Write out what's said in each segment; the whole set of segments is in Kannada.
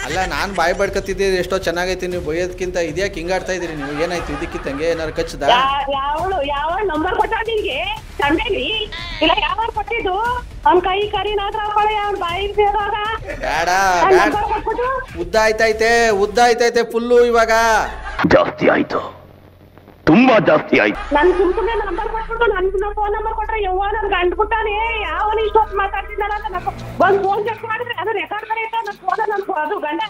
ಅಲ್ಲ ನಾನು ಬಾಯಿ ಬಡ್ಕತ್ತಿದ್ದೆ ಎಷ್ಟೋ ಚೆನ್ನಾಗೈತಿ, ನೀವು ಬೈಯೋದಕ್ಕಿಂತ ಇದ್ಯಾಕೆ ಹಿಂಗಾಡ್ತಾ ಇದೀರಿ ನೀವು? ಏನಾಯ್ತು ಇದಕ್ಕಿಂತ ಹಂಗೆ ಏನಾರು ಕಚ್ಚದ? ಯಾವ ನಂಬರ್ ಕೊಟ್ಟ ನಿನ್ಗೆ ಸಂಡೇಲಿ? ಇಲ್ಲ ಯಾವ ಕೊಟ್ಟಿದ್ದು? ಅವ್ನ ಕೈ ಕರಿನಾದ್ರ ಅವ್ನ ಬಾಯಿ ಬೇಡ ಉದ್ದ ಆಯ್ತೈತೆ ಫುಲ್ಲು ಇವಾಗ ಜಾಸ್ತಿ ಆಯ್ತು, ತುಂಬಾ ಜಾಸ್ತಿ ಆಯ್ತು. ನನ್ ಸುಮ್ನೆ ನಂಬರ್ ಕೊಟ್ಬಿಟ್ಟು ನನ್ ಫೋನ್ ನಂಬರ್ ಕೊಟ್ರೆ ಯವ್ವ ನನ್ ಗಂಡ್ಬಿಟ್ಟಾನೆ ಯಾವನ ಇಷ್ಟೊತ್ತು ಮಾತಾಡ್ತಿದ್ದಾರ ಅಂತ ಬಂದ್ ಫೋನ್ ಚೆಕ್ ಮಾಡಿದ್ರೆ ಅದು ರೆಕಾರ್ಡ್ ಕರೆ ಇಟ್ಟ ನನ್ ಫೋನ್ ಅದು ಗಂಡ.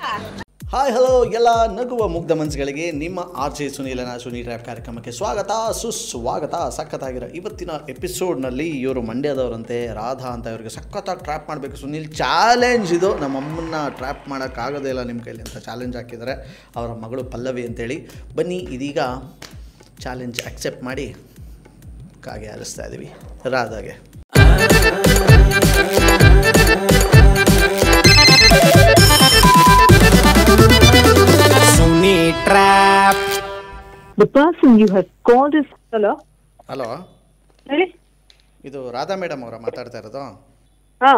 ಹಾಯ್ ಹಲೋ ಎಲ್ಲ ನಗುವ ಮುಗ್ಧ ಮನಸ್ಸುಗಳಿಗೆ ನಿಮ್ಮ RJ ಸುನೀಲನ ಸುನಿ ಟ್ರ್ಯಾಪ್ ಕಾರ್ಯಕ್ರಮಕ್ಕೆ ಸ್ವಾಗತ ಸುಸ್ವಾಗತ. ಸಖತ್ತಾಗಿರೋ ಇವತ್ತಿನ ಎಪಿಸೋಡ್ನಲ್ಲಿ ಇವರು ಮಂಡ್ಯದವರಂತೆ, ರಾಧಾ ಅಂತ ಇವ್ರಿಗೆ ಸಖತ್ತಾಗಿ ಟ್ರ್ಯಾಪ್ ಮಾಡಬೇಕು ಸುನೀಲ್, ಚಾಲೆಂಜ್ ಇದು. ನಮ್ಮಮ್ಮನ್ನ ಟ್ರ್ಯಾಪ್ ಮಾಡೋಕ್ಕಾಗೋದೇ ಇಲ್ಲ ನಿಮ್ಮ ಕೈಲಿ ಅಂತ ಚಾಲೆಂಜ್ ಹಾಕಿದ್ದಾರೆ ಅವರ ಮಗಳು ಪಲ್ಲವಿ ಅಂತೇಳಿ. ಬನ್ನಿ ಇದೀಗ ಚಾಲೆಂಜ್ ಅಕ್ಸೆಪ್ಟ್ ಮಾಡಿ ಕಾಗೆ ಹಾರಿಸ್ತಾ ಇದ್ದೀವಿ ರಾಧಾಗೆ. The person you have called is hello. Hello, ಹೇಳಿ. ಇದು ರಾಧಾ ಮೇಡಮ್ ಅವರ ಮಾತಾಡ್ತಾ ಇರೋದು? ಹಾ.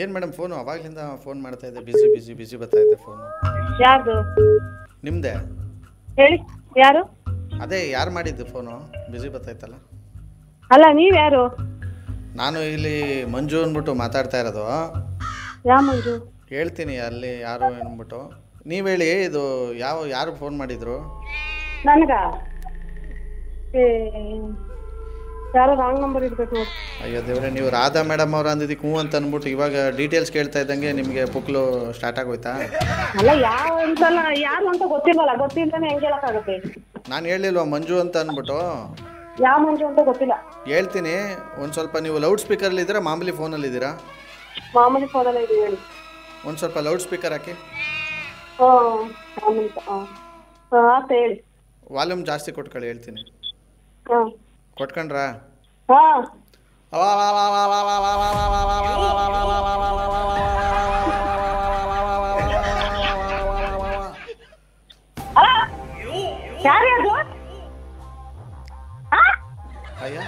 ಏನು ಮೇಡಮ್ ಫೋನು ಅವಾಗಲಿಂದ ಫೋನ್ ಮಾಡ್ತಾ ಇದ್ದೆ, ಬಿಸಿ ಬಿಸಿ ಬಿಸಿ ಬರ್ತಾ ಇದೆ ಫೋನು. ಯಾರ್ದು? ನಿಮ್ಮದೇ. ಹೇಳಿ ಯಾರು? ಅದೇ ಯಾರು ಮಾಡಿದ್ದು ಫೋನು ಬಿಸಿ ಬರ್ತಾಯ್ತಲ್ಲ? ಅಲ್ಲ ನೀವ್ ಯಾರು? ನಾನು ಇಲ್ಲಿ ಮಂಜು ಅಂದ್ಬಿಟ್ಟು ಮಾತಾಡ್ತಾ ಇರೋದು. ಯಾವ ಮಂಜು? ಹೇಳ್ತೀನಿ ಅಲ್ಲಿ ಯಾರು ಅಂದ್ಬಿಟ್ಟು. ನೀವು ಹೇಳಿ, ಇದು ಯಾರು ಫೋನ್ ಮಾಡಿದ್ರು? ನನಗ ಯಾರೋ ರಾಂಗ್ ನಂಬರ್ ಇರ್ಬೇಕು ನೋಡಿ. ಅಯ್ಯೋ ದೇವ್ರೆ, ನೀವು ರಾಧಾ ಮೇಡಮ್ ಅವ್ರ ಅಂದಿದ್ದಕ್ಕೆ ಹ್ಞೂ ಅಂತ ಅಂದ್ಬಿಟ್ಟು ಇವಾಗ ಡೀಟೇಲ್ಸ್ ಕೇಳ್ತಾ ಇದ್ದಂಗೆ ನಿಮಗೆ ಪುಕ್ಲು ಸ್ಟಾರ್ಟ್ ಆಗೋಯ್ತಾ? ಅಲ್ಲ ಯಾವ ಅಂತಲ್ಲ, ಯಾರು ಅಂತ ಗೊತ್ತಿಲ್ಲಲ್ಲ, ಗೊತ್ತಿಲ್ಲದೆ ಹೆಂಗೆ ಹೇಳಕ್ಕಾಗುತ್ತೆ? ನಾನು ಹೇಳಿಲ್ವ ಮಂಜು ಅಂತ ಅಂದ್ಬಿಟ್ಟು? ಯಾವ ಮಂಜು ಅಂತ ಗೊತ್ತಿಲ್ಲ. ಹೇಳ್ತೀನಿ, ಒಂದು ಸ್ವಲ್ಪ ನೀವು ಲೌಡ್ ಸ್ಪೀಕರಲ್ಲಿ ಇದ್ದೀರಾ ಮಾಮೂಲಿ ಫೋನಲ್ಲಿ ಇದ್ದೀರಾ? ಮಾಮೂಲಿ ಫೋನಲ್ಲ ಇದೆ, ಹೇಳಿ. ಒಂದು ಸ್ವಲ್ಪ ಲೌಡ್ ಸ್ಪೀಕರ್ ಹಾಕಿ. ಆತ ಹೇಳಿ. ವಾಲ್ಯೂಮ್ ಜಾಸ್ತಿ ಕೊಟ್ಕೊಳ್ಳಿ, ಹೇಳ್ತೀನಿ. ಕೊಟ್ಕೊಂಡ್ರಾ? ಅಯ್ಯ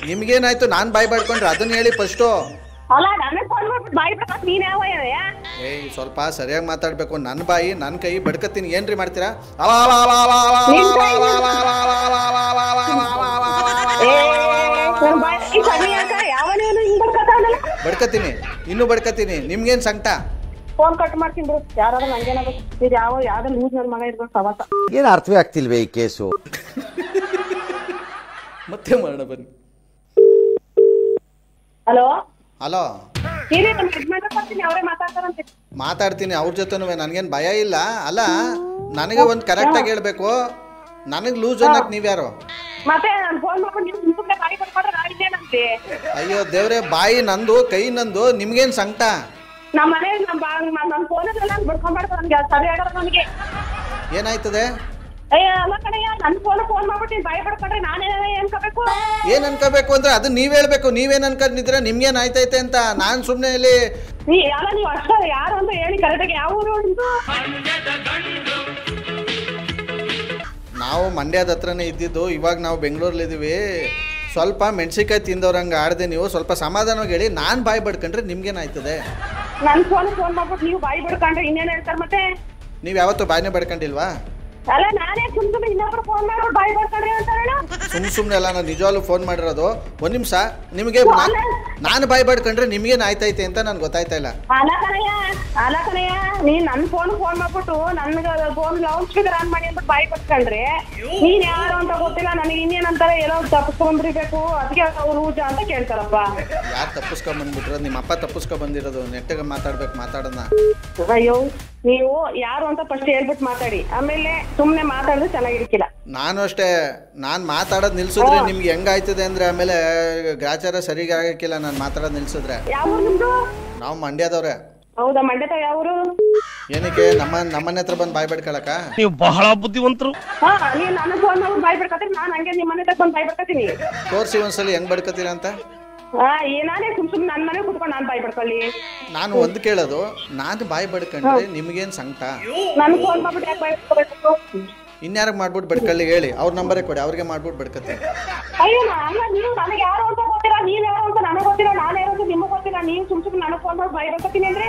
ನಿಮ್ಗೇನಾಯ್ತು? ನಾನು ಬಾಯ್ ಬಾಡ್ಕೊಂಡ್ರೆ ಅದನ್ನ ಹೇಳಿ ಫಸ್ಟು. ಏಯ್ ಸ್ವಲ್ಪ ಸರಿಯಾಗಿ ಮಾತಾಡ್ಬೇಕು. ನನ್ನ ಬಾಯಿ ನನ್ನ ಕೈ ಬಡ್ಕತ್ತೀನಿ, ಏನ್ರಿ ಮಾಡ್ತೀರಾ? ಬಡ್ಕತ್ತೀನಿ, ಇನ್ನೂ ಬಡ್ಕತ್ತೀನಿ. ನಿಮ್ಗೇನ್ ಸಂಕಟ? ಫೋನ್ ಕಟ್ ಮಾಡ್ತೀನಿ ಬಿಡು. ಯಾರಾದ್ರೂ ನಂಗೇನಾಗುತ್ತೆ? ಇದು ಯಾವ್ದೋ ಲೂಸ್ ನನ್ನ ಮಗ ಇರ್ಬೇಕು ಸವಾಸ. ಏನು ಅರ್ಥವೇ ಆಗ್ತಿಲ್ವೇ ಈ ಕೇಸು? ಮತ್ತೆ ಮಾಡೋಣ ಬನ್ನಿ. ಹಲೋ ಹಲೋ, ಮಾತಾಡ್ತೀನಿ ಅವ್ರ ಜೊತೆನೂ. ನನಗೇನು ಭಯ ಇಲ್ಲ. ಅಲ್ಲ, ನನಗೆ ಒಂದು ಕರೆಕ್ಟಾಗಿ ಹೇಳ್ಬೇಕು. ನನಗೆ ಲೂಸ್ ಅನ್ನಕ್ ನೀವ್ಯಾರು? ಅಯ್ಯೋ ದೇವ್ರೆ, ಬಾಯಿ ನಂದು ಕೈ ನಂದು, ನಿಮ್ಗೇನು ಸಂಕಟ? ಏನಾಯ್ತದೆ? ಏನ್ ಅನ್ಕೋಬೇಕು ಅಂದ್ರೆ ಅದು ನೀವ್ ಹೇಳ್ಬೇಕು. ನೀವೇನ್ ಅನ್ಕೊಂಡಿದ್ರೆ ನಿಮ್ಗೇನ್ ಆಯ್ತೈತೆ ಅಂತ. ನಾನ್ ಸುಮ್ನೆ ಇಲ್ಲಿ ನಾವು ಮಂಡ್ಯದ ಹತ್ರನೇ ಇದ್ದಿದ್ದು, ಇವಾಗ ನಾವು ಬೆಂಗಳೂರಲ್ಲಿ ಇದೀವಿ. ಸ್ವಲ್ಪ ಮೆಣಸಿನ್ಕಾಯಿ ತಿಂದವ್ರಂಗೆ ಆಡದೆ ನೀವು. ಸ್ವಲ್ಪ ಸಮಾಧಾನವಾಗಿ ಹೇಳಿ. ನಾನ್ ಬಾಯಿ ಬಡ್ಕೊಂಡ್ರೆ ನಿಮ್ಗೇನಾಯ್ತದೆ? ನನ್ ಫೋನ್ ಮಾಡ್ಬಿಟ್ಟು ನೀವು ಬಾಯಿ ಬಡ್ಕೊಂಡ್ರೆ ಇನ್ನೇನ್ ಹೇಳ್ತಾರೆ ಮತ್ತೆ? ನೀವ್ ಯಾವತ್ತೂ ಬಾಯಿನೇ ಬಡ್ಕೊಂಡಿಲ್ವಾ? ಅಲ್ಲ, ನಾನೇ ಸುಮ್ನೆ ಇನ್ನೊಬ್ರು ಫೋನ್ ಮಾಡ್ಬಿಟ್ಟು ಬಾಯಿ ಬಡ್ಕೊಂಡ್ರೆ ಅಂತ ಹೇಳ. ಸುಮ್ನೆ ಅಲ್ಲ, ನಾನು ನಿಜವಾಗ್ಲೂ ಫೋನ್ ಮಾಡಿರೋದು. ಒಂದ್ ನಿಮಿಷ. ನಿಮಗೆ ನಾನು ಬಾಯಿ ಬಡ್ಕೊಂಡ್ರೆ ನಿಮ್ಗೇನ್ ಆಯ್ತೈತೆ ಅಂತ ನನ್ಗೆ ಗೊತ್ತಾಯ್ತಾ ಇಲ್ಲ. ಅಲ್ಲ ಕಣಯ್ಯ, ನೀನ್ ನನ್ ಫೋನ್ ಮಾಡ್ಬಿಟ್ಟು ನನ್ಗ ಫೋನ್ ಲೌಡ್ ಸ್ಪೀಕರ್ ಆನ್ ಮಾಡಿ ಅಂದ್ಬಿಟ್ಟು ಬಾಯಿ ಬಡ್ಕೊಂಡ್ರೆ ನೀನ್ ಯಾರು ಅಂತ ಗೊತ್ತಿಲ್ಲ ನನಗೆ. ಇನ್ನೇನಂತಾರೆ, ಏನೋ ತಪ್ಪಿಸ್ಕೊಂಡ್ಬಿಡ್ಬೇಕು, ಅದಕ್ಕೆ ರೂಜ ಅಂತ ಕೇಳ್ತಾರಪ್ಪ. ಯಾರು ತಪ್ಪಿಸ್ಕೊಂಡ್ಬಂದ್ಬಿಟ್ರು? ನಿಮ್ಮ ಅಪ್ಪ ತಪ್ಪಿಸ್ಕೊಂಡ್ಬಂದಿರೋದು. ನೆಟ್ಟಗೆ ಮಾತಾಡ್ಬೇಕು, ಮಾತಾಡೋಣ. ಅಯ್ಯೋ, ನೀವು ಯಾರು ಅಂತ ಫಸ್ಟ್ ಹೇಳ್ಬಿಟ್ಟು ಮಾತಾಡಿ, ಆಮೇಲೆ ಸುಮ್ನೆ ಮಾತಾಡಿದ್ರೆ ಚೆನ್ನಾಗಿರ್ಕಿಲ್ಲ. ನಾನು ಅಷ್ಟೇ, ನಾನು ಮಾತಾಡೋದು ನಿಲ್ಸಿದ್ರೆ ನಿಮ್ಗೆ ಹೆಂಗಾಯ್ತದೆ ಅಂದ್ರೆ ಆಮೇಲೆ ಗ್ರಾಚಾರ ಸರಿಗೆ ಆಗಕ್ಕಿಲ್ಲ. ನಾನು ಮಾತಾಡೋದು ನಿಲ್ಸಿದ್ರೆ. ಯಾವ ನಿಮ್ದು? ನಾವು ಮಂಡ್ಯದವ್ರೆ. ಹೌದಾ? ಮಂಡ್ಯದ ಯಾವರು? ಏನಕ್ಕೆ ನಮ್ಮನೆ ಹತ್ರ ಬಂದು ಬಾಯ್ ಬಡ್ಕೊಳಕ? ನೀವು ಬಹಳ ಬುದ್ಧಿವಂತರು. ನೀನ್ ನನ್ನ ಫೋನ್ ಮಾಡ್ಬಿಟ್ಟು ಬಾಯ್ ಬಡ್ಕತ್ತೀನಿ, ನಾನು ಹಂಗೆ ನಿಮ್ಮ ಮನೆ ಹತ್ರ ಬಂದು ಬಾಯ್ ಬಡ್ಕತ್ತೀನಿ. ತೋರಿಸಿ ಒಂದ್ಸಲಿ ಹೆಂಗ್ ಬಡ್ಕತ್ತೀರ ಅಂತ. ಏನಾನೇ ಸುಮ್ ನನ್ನ ಮನೆ ಕುತ್ಕೊಂಡು ನಾನು ಬಾಯ್ ಬಡ್ಕೊಳ್ಳಿ? ನಾನು ಒಂದು ಕೇಳೋದು, ನಾನು ಬಾಯ್ ಬಡ್ಕೊಂಡ್ರೆ ನಿಮ್ಗೇನ್ ಸಂಕಟ? ನನ್ ಫೋನ್ ಮಾಡ್ಬಿಟ್ಟು ಯಾಕೆ ಬಾಯ್ ಬಡ್ಕೋಬೇಕು? ಇನ್ಯಾರಿಗೆ ಮಾಡ್ಬಿಟ್ಟು ಬಡ್ಕಳ್ಳಿ ಹೇಳಿ, ಅವ್ರ ನಂಬರೇ ಕೊಡಿ, ಅವ್ರಿಗೆ ಮಾಡ್ಬಿಟ್ಟು ಬಡ್ಕತ್ತೆ. ಅಯ್ಯೋ ಅಲ್ಲ, ನೀವು ನನಗೆ ಯಾರು ಅಂತ ಗೊತ್ತಿಲ್ಲ, ನೀವ್ ಯಾರು ಅಂತ ನನಗೆ ಗೊತ್ತಿಲ್ಲ, ನಾನು ಯಾರು ಅಂತ ನಿಮಗೆ ಗೊತ್ತಿಲ್ಲ, ನೀವು ಸುಮ್ ನನಗೆ ಫೋನ್ ಮಾಡಿ ಬಾಯ್ ಬರ್ಕೊತೀನಿ ಅಂದ್ರೆ.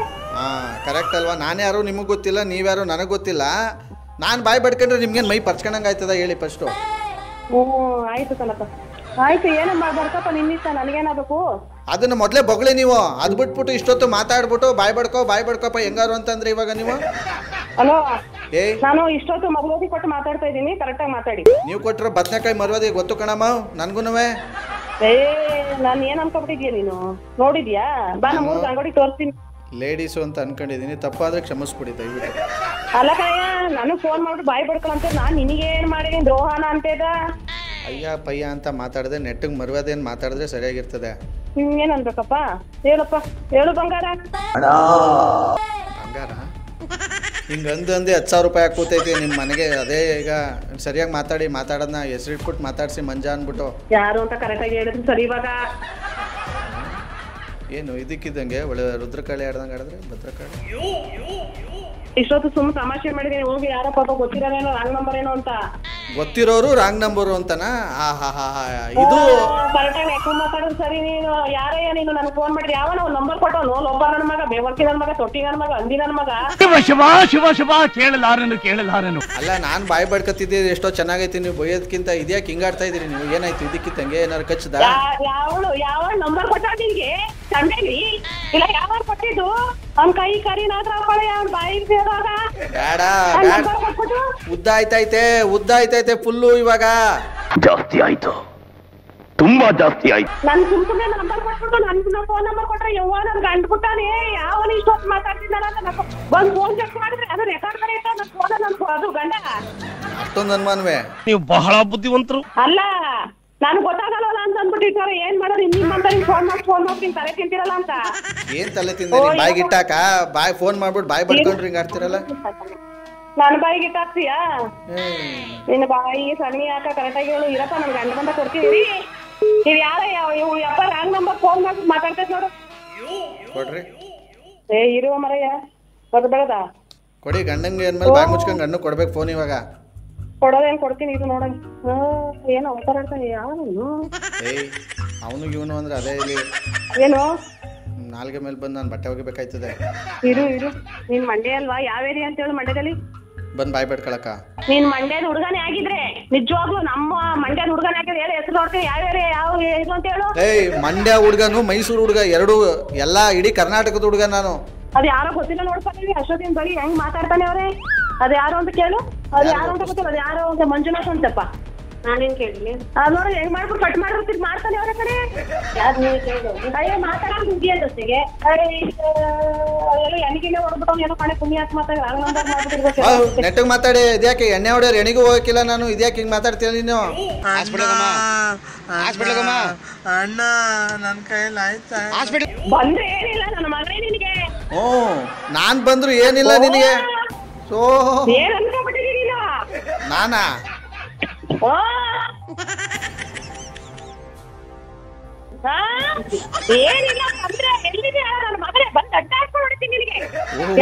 ಕರೆಕ್ಟ್ ಅಲ್ವಾ? ನಾನು ಯಾರು ನಿಮಗೆ ಗೊತ್ತಿಲ್ಲ, ನೀವ್ಯಾರು ನನಗೆ ಗೊತ್ತಿಲ್ಲ. ನಾನು ಬಾಯ್ ಬಡ್ಕೊಂಡ್ರೆ ನಿಮ್ಗೇನು ಮೈ ಪರ್ಚ್ಕೊಂಡಂಗೆ ಆಯ್ತದ ಹೇಳಿ ಫಸ್ಟು? ಆಯ್ತು ಕಣಪ್ಪ, ಆಯ್ತು, ಏನೋ ಬರ್ಕಪ್ಪ, ನಿನ್ನಿಷ್ಟ, ನನಗೇನಾಗಬೇಕು? ಅದನ್ನ ಮೊದಲೇ ಬೊಗಳಿ ನೀವು. ಅದು ಬಿಟ್ಬಿಟ್ಟು ಇಷ್ಟೊತ್ತು ಮಾತಾಡ್ಬಿಟ್ಟು ಬಾಯ್ ಬಡ್ಕೊಪ್ಪ ಹೆಂಗಾರು ಅಂತಂದ್ರೆ ಇವಾಗ ನೀವು. ಹಲೋ, ಏಯ್, ನಾನು ಇಷ್ಟೊತ್ತು ಮಗುವತಿ ಕೊಟ್ಟು ಮಾತಾಡ್ತಾ ಇದ್ದೀನಿ, ಕರೆಕ್ಟಾಗಿ ಮಾತಾಡಿ. ನೀವು ಕೊಟ್ಟರೆ ಬದನೆಕಾಯಿ ಮರ್ವಾದಿ ಗೊತ್ತು ಕಣಮ್ಮ ನನ್ಗೂನುವೆ. ನಾನು ಏನ್ ಅನ್ಕೊಬಿಟ್ಟಿದ್ಯಾ ನೀನು? ನೋಡಿದ್ಯಾ? ಬಾ, ನಮ್ಮ ಊರಿಗೆ ಅಂಗಡಿ ತೋರಿಸ್ತೀನಿ. ಲೇಡೀಸು ಅಂತ ಅನ್ಕೊಂಡಿದ್ದೀನಿ, ತಪ್ಪಾದ್ರೆ ಕ್ಷಮಿಸ್ಬಿಡಿ ದಯವಿಟ್ಟು. ಅಲ್ಲ ಕಣಯ್ಯ, ನನಗೆ ಫೋನ್ ಮಾಡ್ಬಿಟ್ಟು ಬಾಯ್ ಬಡ್ಕೊಳಂತ ನಾನು ನಿನಗೇನು ಮಾಡಿದೀನಿ ದ್ರೋಹನ ಅಂತೇದ? ಅಯ್ಯ ಪಯ್ಯ ಅಂತ ಮಾತಾಡಿದ್ರೆ ನೆಟ್ಟಿಗೆ ಮರ್ವಾದೇನು ಮಾತಾಡಿದ್ರೆ ಸರಿಯಾಗಿರ್ತದೆ. ಏನ್ ಅನ್ಬೇಕಪ್ಪ? ಹೇಳಪ್ಪ, ಹೇಳು ಬಂಗಾರ. ಬಂಗಾರ ಹಿಂಗೆ ಅಂದು 10,000 ರೂಪಾಯಿ ಕೂತೈತಿ ನಿಮ್ಮ ಮನೆಗೆ. ಅದೇ ಈಗ ಸರಿಯಾಗಿ ಮಾತಾಡೋದನ್ನ ಹೆಸರಿಟ್ಬಿಟ್ಟು ಮಾತಾಡಿಸಿ ಮಂಜ ಅಂದ್ಬಿಟ್ಟು. ಯಾರು ಅಂತ ಕರೆಕ್ಟಾಗಿ ಹೇಳಿದ್ರು ಸರಿ. ಇವಾಗ ಏನು ಇದಕ್ಕಿದ್ದಂಗೆ ಒಳ್ಳೆ ರುದ್ರಕಾಳಿ ಆಡ್ದಂಗೆ ಆಡಿದ್ರೆ ಭದ್ರಕಾಳಿ. ಇಷ್ಟೊತ್ತು ಸುಮ್ಮನೆ ತಮಾಷೆ ಮಾಡಿದೀನಿ, ಹೋಗಿ ಯಾರ ಪಾಪ ಗೊತ್ತಿರೋನೇನೋ ರಾಂಗ್ ನಂಬರ್ ಏನೋ ಅಂತ. ಗೊತ್ತಿರೋರು ರಾಂಗ್ ನಂಬರು ಅಂತನಾ? ಇದು ಕರೆಕ್ಟಾಗಿ ಯಾಕೆ ಮಾತಾಡೋದು ಸರಿ. ನೀನು ಯಾರಯ್ಯ ನೀನು? ನನಗೆ ಫೋನ್ ಮಾಡಿದ್ರೆ ಯಾವ ನಾವು ನಂಬರ್ ಕೊಟ್ಟವನು? ಲೋಪ ನನ್ನ ಮಗ, ಬೇವರ್ಕಿ ನನ್ನ ಮಗ, ತೊಟ್ಟಿ ನನ್ನ ಮಗ, ಅಂದಿ ನನ್ನ ಮಗ. ಶಿವ ಕೇಳಲಾರನು. ಅಲ್ಲ, ನಾನು ಬಾಯ್ ಬಡ್ಕತ್ತಿದ್ದೆ ಎಷ್ಟೋ ಚೆನ್ನಾಗೈತಿ, ನೀವು ಬೈಯೋದಕ್ಕಿಂತ ಇದ್ಯಾಕೆ ಹಿಂಗಾಡ್ತಾ ಇದೀರಿ ನೀವು? ಏನಾಯ್ತು ಇದಕ್ಕಿತ್ತಂಗೆ? ಏನಾರು ಕಚ್ಚದ? ಯಾವ ನಂಬರ್ ಕೊಟ್ಟ ನಿನ್ಗೆ ಸಂಡೇಲಿ? ಇಲ್ಲ, ಯಾವ ಕೊಟ್ಟಿದ್ದು? ಅವ್ನ ಕೈ ಕರಿನಾದ್ರ ಹಾಕೊಳ್ಳಿ, ಅವ್ನ ಬಾಯಿ ಸೇರುವಾಗ ಬೇಡ ಉದ್ದ ಆಯ್ತೈತೆ ಫುಲ್ಲು ಇವಾಗ. ಜಾಸ್ತಿ ಆಯ್ತು, ತುಂಬಾ ಜಾಸ್ತಿ ಆಯ್ತು. ನನ್ ಸುಮ್ನೆ ನಂಬರ್ ಕೊಟ್ಬಿಟ್ಟು ನನ್ನ ಫೋನ್ ನಂಬರ್ ಕೊಟ್ರೆ ಯವ್ವ ನನ್ಗೆ ಅಂಟ್ಬಿಟ್ಟಾನೆ. ಯಾವನ ಇಷ್ಟೊತ್ತು ಮಾತಾಡ್ತಿದ್ದಾನ ಅಂತ ಬಂದ್ ಫೋನ್ ಚೆಕ್ ಮಾಡಿದ್ರೆ ಅದು ರೆಕಾರ್ಡ್ ಕಡೆ ಇಟ್ಟ ನನ್ನ ಫೋನ್ ಅದು ಗಂಡ. ಅಷ್ಟೊಂದು ಅನುಮಾನವೇ? ನೀವು ಬಹಳ ಬುದ್ಧಿವಂತರು. ಅಲ್ಲ, ನನಗೆ ಗೊತ್ತಾಗಲ್ಲ ಅಂತ ಅಂದ್ಬಿಟ್ಟಿರ್ತಾರೆ. ಏನ್ ಮಾಡೋದು? ನಿಮ್ಮ ನಂಬರಿಗೆ ಫೋನ್ ಮಾಡಿ ತಲೆ ತಿಂತಿರಲ್ಲ ಅಂತ. ಏನ್ ತಲೆ ತಿಂದಿರಿ? ಬಾಯಿಗೆ ಇಟ್ಟಾಕ ಬಾಯ್ ಫೋನ್ ಮಾಡ್ಬಿಟ್ಟು ಬಾಯ್ ಬಡ್ಕೊಂಡ್ರಿ ಹಿಂಗ ಆಡ್ತಿರಲ್ಲ. ನನ್ನ ಬಾಯಿಗೆ ಇಟ್ಟಾಕ್ತೀಯಾ? ನಿನ್ನ ಬಾಯಿ ಸಣ್ಣ ಯಾಕ? ಕರೆಕ್ಟಾಗಿ ಹೇಳು. ಇರಪ್ಪ, ನನ್ಗೆ ಗಂಡ ಬಂದ ಕೊಡ್ತೀವಿ. ನೀವ್ ಯಾರ ಯಪ್ಪ ರಾಂಗ್ ನಂಬರ್ ಫೋನ್ ಮಾಡಿ ಮಾತಾಡ್ತೈತ್ ನೋಡು. ಕೊಡ್ರಿ. ಇರುವ ಮರಯ್ಯ ಬರ್ಬೇಡ. ಕೊಡಿ ಗಂಡಂಗೆ ಅಂದ್ಮೇಲೆ ಬಾಯ್ ಮುಚ್ಕೊಂಡ್ ಗಂಡು ಕೊಡ್ಬೇಕು ಫೋನ್ ಇವಾಗ. ಕೊಡೋದೇನ್ ಕೊಡ್ತೀನಿ, ಇದು ನೋಡಂಗ. ಏನೋ ಮಾತಾಡ್ತಾನೆ ಯಾವನು? ಅವನು ಇವನು ಅಂದ್ರೆ ಅದೇ ಇಲ್ಲಿ ಏನು ನಾಲ್ಗೆ ಮೇಲೆ ಬಂದು ನಾನು ಬಟ್ಟೆ ಹೋಗಿಬೇಕಾಯ್ತದೆ. ಇರು ನೀನ್ ಮಂಡ್ಯ ಅಲ್ವಾ? ಯಾವ ಏರಿಯಾ ಅಂತ ಹೇಳು ಮಂಡ್ಯದಲ್ಲಿ? ಬಂದ್ ಬಾಯ್ ಬಡ್ಕೊಳಕ. ನೀನ್ ಮಂಡ್ಯದ ಹುಡುಗನೇ ಆಗಿದ್ರೆ ನಿಜವಾಗ್ಲೂ ನಮ್ಮ ಮಂಡ್ಯದ ಹುಡುಗನೇ ಆಗಿದ್ರೆ ಹೇಳಿ, ಹೆಸರು ನೋಡ್ತೀನಿ. ಯಾವ ಏರಿಯಾ, ಯಾವ ಇದು ಅಂತ ಹೇಳು. ಮಂಡ್ಯ ಹುಡುಗನು ಮೈಸೂರು ಹುಡುಗ ಎರಡು ಎಲ್ಲ ಇಡೀ ಕರ್ನಾಟಕದ ಹುಡುಗ ನಾನು. ಅದು ಯಾರೋ ಗೊತ್ತಿಲ್ಲ ನೋಡ್ತಾ ಅಷ್ಟೊತ್ತಿನ ಬರೀ ಹೆಂಗ್ ಮಾತಾಡ್ತಾನೆ ಅವ್ರೆ. ಅದು ಯಾರು ಅಂತ ಕೇಳು. ಅದು ಯಾರು ಅಂತ ಗೊತ್ತಿಲ್ಲ. ಅದು ಯಾರೋ ಅಂತ ಮಂಜುನಾಥ್ ಅಂತಪ್ಪ. ನಾನೇನ್ ಕೇಳಿನಿ? ಅದು ನೋಡಿ ಹೆಂಗ್ ಮಾಡ್ಬಿಟ್ಟು ಕಟ್ ಮಾಡಿರ್ತೀವಿ ಮಾಡ್ತಾನೆ ಅವ್ರ ಕಡೆ. ಅಯ್ಯೋ ಮಾತಾಡೋದು ಮುಗಿಯ ಜೊತೆಗೆ ಎಣಿಗೆಲ್ಲ ಹೊಡ್ಬಿಟ್ಟು ಏನೋ ಕಣೆ ಪುಣ್ಯ ಮಾತಾಡ ನೆಟ್ಟಿಗೆ ಮಾತಾಡಿ. ಇದ್ಯಾಕೆ ಎಣ್ಣೆ ಹೊಡೆಯೋರು ಎಣಿಗೂ ಹೋಗಕ್ಕಿಲ್ಲ ನಾನು? ಇದ್ಯಾಕೆ ಹಿಂಗ್ ಮಾತಾಡ್ತೀಯ ನೀನು? ಅಣ್ಣ ನನ್ ಕೈಯಲ್ಲಿ ಆಯ್ತಾ? ಬಂದ್ರೆ ಏನಿಲ್ಲ ನನ್ನ ಮಗನೇ ನಿನಗೆ. ನಾನ್ ಬಂದ್ರು ಏನಿಲ್ಲ ನಿನಗೆ. ಸೋ ಏನ್ ಅನ್ಕೊಂಡ್ಬಿಟ್ಟಿದೀನಿ ನೀನು? ನಾನಾ? ಏನಿಲ್ಲ ಅಂದ್ರೆ ಎಲ್ಲಿದೆ ನನ್ನ ಮಗನೇ? ಬಂದು ಅಡ್ಡ ಹಾಕೊಂಡು ಹೊಡಿತೀನಿ ನಿನಗೆ.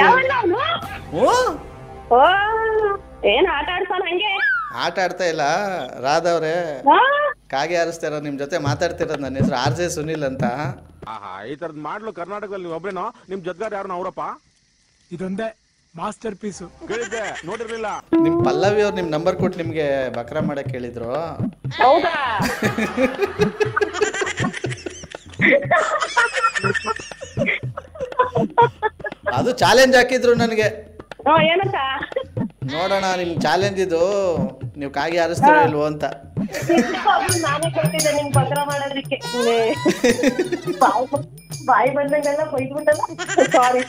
ಯಾವಲ್ಲ ಅವನು? ಏನ್ ಆಟ ಆಡ್ತಾನ ಹಂಗೆ? ಆಟ ಆಡ್ತಾ ಇಲ್ಲ ರಾಧವ್ರೆ, ಕಾಗೆ ಹಾರಿಸ್ತಾರ ನಿಮ್ ಜೊತೆ ಮಾತಾಡ್ತಿರೋದು. ನನ್ನ ಹೆಸರು RJ ಸುನಿಲ್ ಅಂತ. ಈ ತರದ್ ಮಾಡ್ಲು ಕರ್ನಾಟಕದಲ್ಲಿ ಒಬ್ರೇನೋ? ನಿಮ್ ಜೊತೆಗಾರ ಯಾರು ಅವರಪ್ಪ? ಇದೊಂದೇ ಮಾಸ್ಟರ್ ಪೀಸು. ಕೇಳಿದ್ದೆ, ನೋಡಿರ್ಲಿಲ್ಲ. ನಿಮ್ ಪಲ್ಲವಿ ಅವ್ರು ನಿಮ್ ನಂಬರ್ ಕೊಟ್ಟು ನಿಮ್ಗೆ ಬಕ್ರಾ ಮಾಡಕ್ ಹೇಳಿದ್ರು. ಹೌದಾ? ಅದು ಚಾಲೆಂಜ್ ಹಾಕಿದ್ರು ನನಗೆ. ಏನಂತ? ನೋಡೋಣ ನಿಮ್ ಚಾಲೆಂಜ್ ಇದು, ನೀವು ಕಾಗೆ ಹಾರಿಸ್ತೀರೋ ಇಲ್ವೋ ಅಂತ. ನಾನೇ ಕೊಟ್ಟಿದ್ದೆ ನಿಮ್ ಪತ್ರ ಮಾಡೋದಕ್ಕೆ. ಬಾಯಿ ಬಂದಂಗೆಲ್ಲ ಕೊಯ್ದ್ಬಿಟ್ಟಲ್ಲ.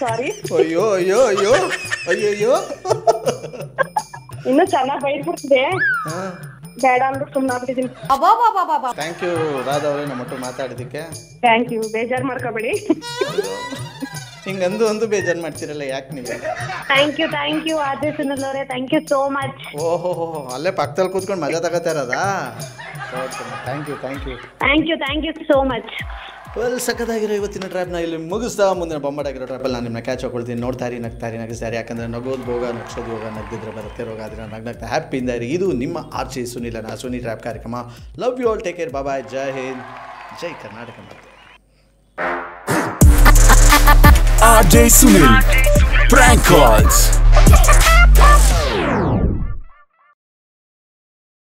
ಸಾರಿ. ಅಯ್ಯೋ ಅಯ್ಯೋ ಅಯ್ಯೋ ಅಯ್ಯೋ ಅಯ್ಯೋ. ಇನ್ನು ಚೆನ್ನಾಗಿ ಬೈದ್ಬಿಡ್ತಿದೆ. ಬೇಡ ಅಂದ್ರೆ ಸುಮ್ಮನಾಗ್ಬಿಟ್ಟಿದ್ದೀನಿ. ಥ್ಯಾಂಕ್ ಯು ರಾಧವ್ರೆ ನಮ್ಮ ಒಟ್ಟು ಮಾತಾಡಿದಕ್ಕೆ. ಥ್ಯಾಂಕ್ ಯು, ಬೇಜಾರು ಮಾಡ್ಕೋಬೇಡಿ. ಹಿಂಗಂದು ಬೇಜಾರು ಮಾಡ್ತಿರಲ್ಲ ಯಾಕೆ ನೀವು? ಥ್ಯಾಂಕ್ ಯು RJ ಸುನಿಲ್ ಅವರೇ, ಥ್ಯಾಂಕ್ ಯು ಸೋ ಮಚ್. ಓಹೋ, ಅಲ್ಲೇ ಪಕ್ಕದಲ್ಲಿ ಕೂತ್ಕೊಂಡು ಮಜಾ ತಗೋತಾ ಇರೋದಾ? Thank you so much. Well ಸಖತ್ತಾಗಿರೋ ಇವತ್ತಿನ ಟ್ರ್ಯಾಪ್ನ ಇಲ್ಲಿ ಮುಗಿಸ್ತಾ ಮುಂದಿನ ಬೊಂಬಾಟಾಗಿರೋ ಟ್ರ್ಯಾಪಲ್ಲಿ ನಾನು ನಿಮ್ಮನ್ನ ಕ್ಯಾಚ್ ಹಾಕೊಳ್ತೀನಿ. ನೋಡ್ತಾರಿ ನಗಿಸ್ತಾರೆ. ಯಾಕಂದರೆ ನಗೋದು ಭೋಗ ನಗ್ಸೋದು ಯೋಗ, ನಗ್ದಿದ್ರೆ ಬರುತ್ತೆ ರೋಗ. ಅದನ್ನು ನಗ್ನಗ್ತಾ ಹ್ಯಾಪಿಯಿಂದ ಇರಿ. ಇದು ನಿಮ್ಮ ಆರ್ಜೆ ಸುನಿಲನ ಸುನಿ ಟ್ರ್ಯಾಪ್ ಕಾರ್ಯಕ್ರಮ. Love you all, take care, bye, ಜೈ ಹಿಂದ್, ಜೈ Karnataka. RJ Sunil Prank Calls.